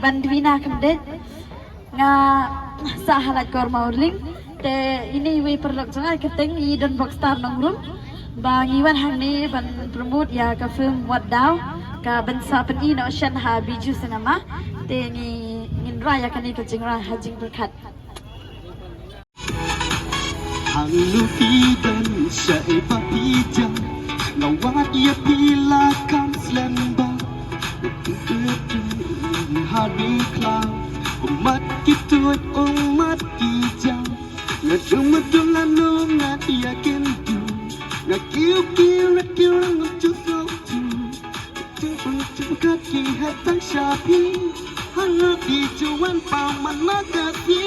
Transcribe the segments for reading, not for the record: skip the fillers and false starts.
Bandwina Kamdet nga sahalat kormaurling te ini we perlok jangan keteng I dan boxstar nongrum bang iwan hangni ban promote ya ka film Wadaw ka bansa pen I no shan ha biju senama te ngin raya kan itu jingra hajing berkat Halupidan sa ipapijang Nawat ia pilakan selembang Hadu klau Umat kitut umat kijang Ngadumatulan nungat ia kendu Ngakiu-kiu rakiu rangucu sautu Tung kaki hatang syapi Hangat di juan paman magapi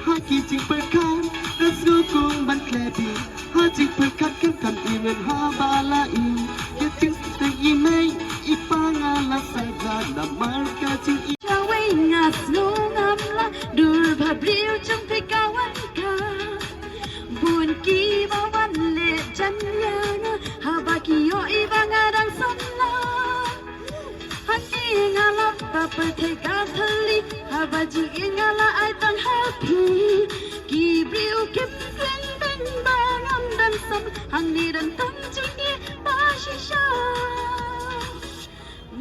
Haki jing perkan Rasukung ban klebi Hajing perkat kan imen habalai Yating tayimay ipangala sagada marka jing Kaway ngas nungam la dur babriu jumpi kawan ka Bun ki bawan le janyana habaki yo ibangarang sonla Hati ngala paperteka thali habaji ngala ai tang happy Kibriu kim beng beng bangam dan sam hangni dan tam jingi bashisha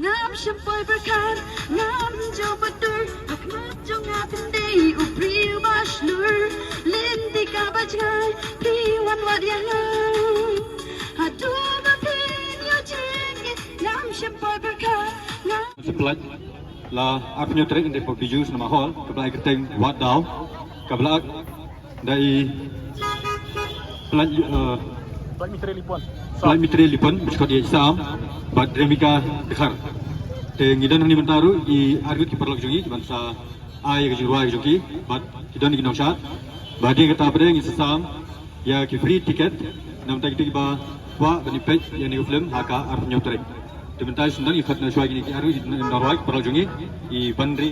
Ngam shampoy berkan ngam jo badur akmat jo ngapin day upriu bashlur linti ka bajngai piwan wadiangai hadu bapin yo jingi ngam shampoy berkan ngam Sebelah lah apnya trek dari pebiju nama hall kebelah keteng Wadaw kebelah dari pelan mitra lipon berskot dia Isam bad remika dekhar te ngidan hani mentaru I argut ki perlok jungi bangsa ai ke jurwa jungi bad kidan ki noshat bad dia kata pada ngi sesam ya ki free ticket nam tak tiba wa bani page yang ni film haka arnya trek Sebentar sundan ikat naswa gini ki argut norway perlok jungi I bandri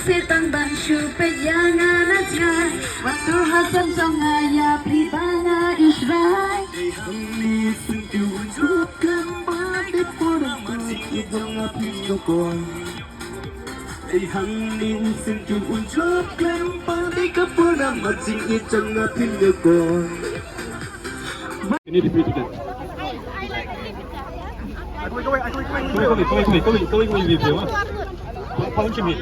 Setang banshu peyangan ajai Waktu hasan songaya pribana israi Hangni sentiu jukkan bade porang Ibang api nukon Hangni sentiu jukkan bade porang Majing ijang api nukon ini di free ticket Kau video Paling cemit.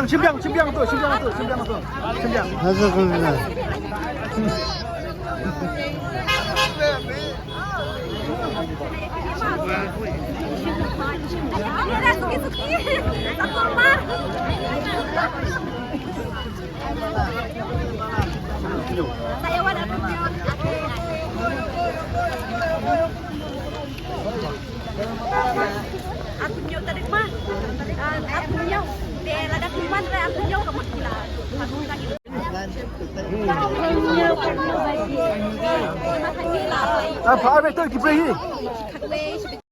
Simpiang tuh. Sayawan aku Atunyo tadi mah, atunyo, dia ada kuman, atunyo kamu gila. Ah, pare, tu kipreh.